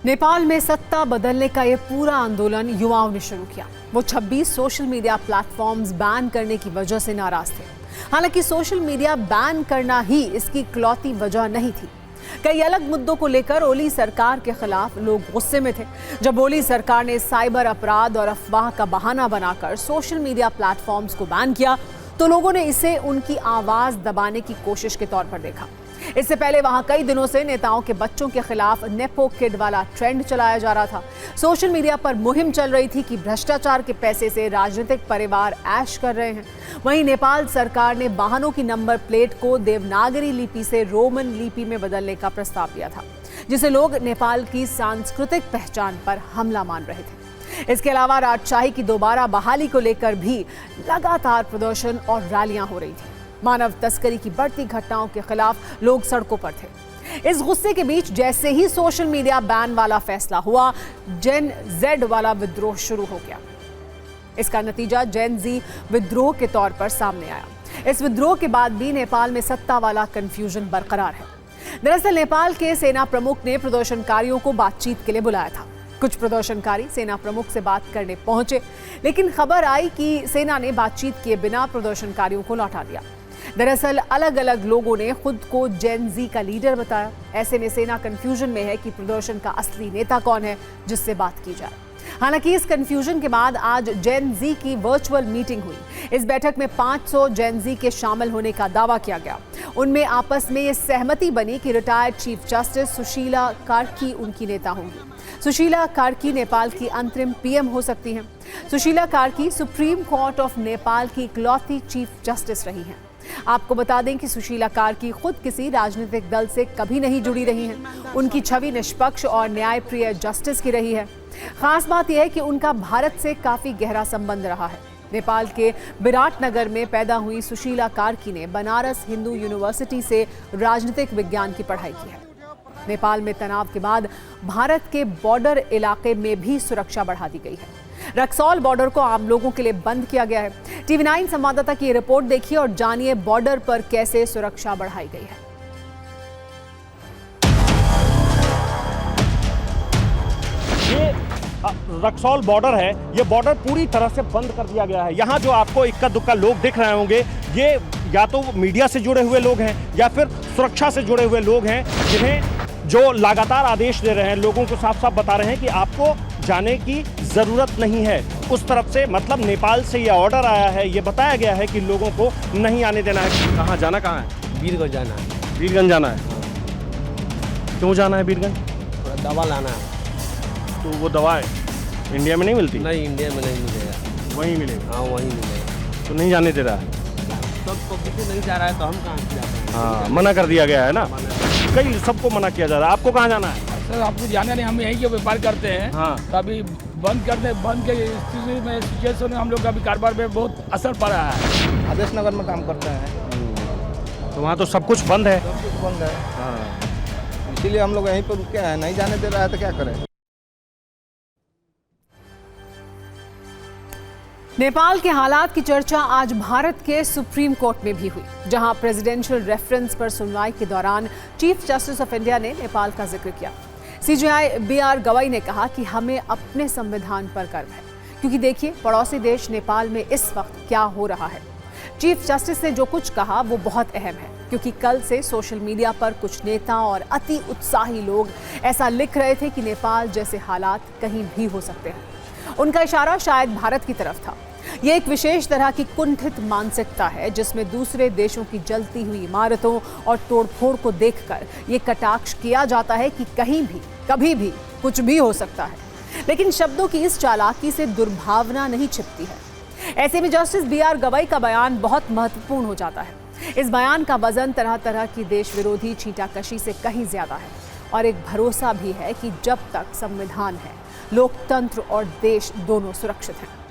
नेपाल में सत्ता बदलने का ये पूरा आंदोलन युवाओं ने शुरू किया। वो 26 सोशल मीडिया प्लेटफॉर्म्स बैन करने की वजह से नाराज थे। हालांकि सोशल मीडिया बैन करना ही इसकी इकलौती वजह नहीं थी। कई अलग मुद्दों को लेकर ओली सरकार के खिलाफ लोग गुस्से में थे। जब ओली सरकार ने साइबर अपराध और अफवाह का बहाना बनाकर सोशल मीडिया प्लेटफॉर्म्स को बैन किया तो लोगों ने इसे उनकी आवाज दबाने की कोशिश के तौर पर देखा। इससे पहले वहां कई दिनों से नेताओं के बच्चों के खिलाफ नेपो किड वाला ट्रेंड चलाया जा रहा था। सोशल मीडिया पर मुहिम चल रही थी कि भ्रष्टाचार के पैसे से राजनीतिक परिवार ऐश कर रहे हैं। वहीं नेपाल सरकार ने वाहनों की नंबर प्लेट को देवनागरी लिपि से रोमन लिपि में बदलने का प्रस्ताव दिया था, जिसे लोग नेपाल की सांस्कृतिक पहचान पर हमला मान रहे थे। इसके अलावा राजशाही की दोबारा बहाली को लेकर भी लगातार प्रदर्शन और रैलियां हो रही थी। मानव तस्करी की बढ़ती घटनाओं के खिलाफ लोग सड़कों पर थे। इस गुस्से के बीच जैसे ही सोशल मीडिया बैन वाला फैसला हुआ, जेन जेड वाला विद्रोह शुरू हो गया। इसका नतीजा जेन जी विद्रोह के तौर पर सामने आया। इस विद्रोह के बाद भी नेपाल में सत्ता वाला कंफ्यूजन बरकरार है। दरअसल नेपाल के सेना प्रमुख ने प्रदर्शनकारियों को बातचीत के लिए बुलाया था। कुछ प्रदर्शनकारी सेना प्रमुख से बात करने पहुंचे, लेकिन खबर आई कि सेना ने बातचीत किए बिना प्रदर्शनकारियों को लौटा दिया। दरअसल अलग अलग लोगों ने खुद को जेन जी का लीडर बताया। ऐसे में सेना कंफ्यूजन में है कि प्रदर्शन का असली नेता कौन है जिससे बात की जाए। हालांकि इस कंफ्यूजन के बाद आज जेन जी की वर्चुअल मीटिंग हुई। इस बैठक में 500 जेन जी के शामिल होने का दावा किया गया। उनमें आपस में ये सहमति बनी कि retired chief justice Sushila Karki उनकी नेता होंगी। सुशीला कार्की नेपाल की अंतरिम पीएम हो सकती हैं। Sushila Karki supreme court of Nepal की इकलौती चीफ जस्टिस रही हैं। आपको बता दें कि सुशीला कार्की खुद किसी राजनीतिक दल से कभी नहीं जुड़ी रही हैं। उनकी छवि निष्पक्ष और न्यायप्रिय जस्टिस की रही है। खास बात यह है कि उनका भारत से काफी गहरा संबंध रहा है। नेपाल के विराटनगर में पैदा हुई सुशीला कार्की ने बनारस हिंदू यूनिवर्सिटी से राजनीतिक विज्ञान की पढ़ाई की है। नेपाल में तनाव के बाद भारत के बॉर्डर इलाके में भी सुरक्षा बढ़ा दी गई है। रक्सौल बॉर्डर को आम लोगों के लिए बंद किया गया है। टीवी 9 संवाददाता की रिपोर्ट देखिए और जानिए बॉर्डर पर कैसे सुरक्षा बढ़ाई गई है। ये रक्सौल बॉर्डर है। ये बॉर्डर पूरी तरह से बंद कर दिया गया है। यहाँ जो आपको इक्का दुक्का लोग दिख रहे होंगे, ये या तो मीडिया से जुड़े हुए लोग हैं या फिर सुरक्षा से जुड़े हुए लोग हैं, जिन्हें जो लगातार आदेश दे रहे हैं, लोगों को साफ साफ बता रहे हैं कि आपको जाने की जरूरत नहीं है। उस तरफ से मतलब नेपाल से ये ऑर्डर आया है, ये बताया गया है कि लोगों को नहीं आने देना है। कहाँ जाना, कहाँ है? वीरगंज जाना है। वीरगंज जाना है। क्यों जाना है वीरगंज? दवा लाना है। तो वो दवा इंडिया में नहीं मिलती? नहीं, इंडिया में नहीं मिलेगा। वहीं मिलेगा? हाँ, वहीं मिलेगा। तो नहीं जाने दे रहा है? सब पब्लिक नहीं जा रहा है तो हम कहाँ से जाते हैं? हाँ, मना कर दिया गया है ना। कई सबको मना किया जा रहा है। आपको कहाँ जाना है? सर आपको जाना नहीं, हम यहीं के व्यापार करते हैं। हाँ। कभी बंद के स्थिति में सिचुएशन में हम लोग का भी कारोबार में बहुत असर पड़ा है। आदेश नगर में काम करते हैं तो वहाँ तो सब कुछ बंद है। सब कुछ बंद है। हाँ। इसीलिए हम लोग यहीं पर रुके हैं। नहीं जाने दे रहा है तो क्या करें। नेपाल के हालात की चर्चा आज भारत के सुप्रीम कोर्ट में भी हुई, जहां प्रेसिडेंशियल रेफरेंस पर सुनवाई के दौरान चीफ जस्टिस ऑफ इंडिया ने नेपाल का जिक्र किया। सीजेआई बीआर गवाई ने कहा कि हमें अपने संविधान पर गर्व है, क्योंकि देखिए पड़ोसी देश नेपाल में इस वक्त क्या हो रहा है। चीफ जस्टिस ने जो कुछ कहा वो बहुत अहम है, क्योंकि कल से सोशल मीडिया पर कुछ नेता और अति उत्साही लोग ऐसा लिख रहे थे कि नेपाल जैसे हालात कहीं भी हो सकते हैं। उनका इशारा शायद भारत की तरफ था। ये एक विशेष तरह की कुंठित मानसिकता है, जिसमें दूसरे देशों की जलती हुई इमारतों और तोड़फोड़ को देखकर ये कटाक्ष किया जाता है कि कहीं भी कभी भी कुछ भी हो सकता है। लेकिन शब्दों की इस चालाकी से दुर्भावना नहीं छिपती है। ऐसे में जस्टिस बीआर गवाई का बयान बहुत महत्वपूर्ण हो जाता है। इस बयान का वजन तरह तरह की देश विरोधी छींटाकशी से कहीं ज्यादा है, और एक भरोसा भी है कि जब तक संविधान है, लोकतंत्र और देश दोनों सुरक्षित हैं।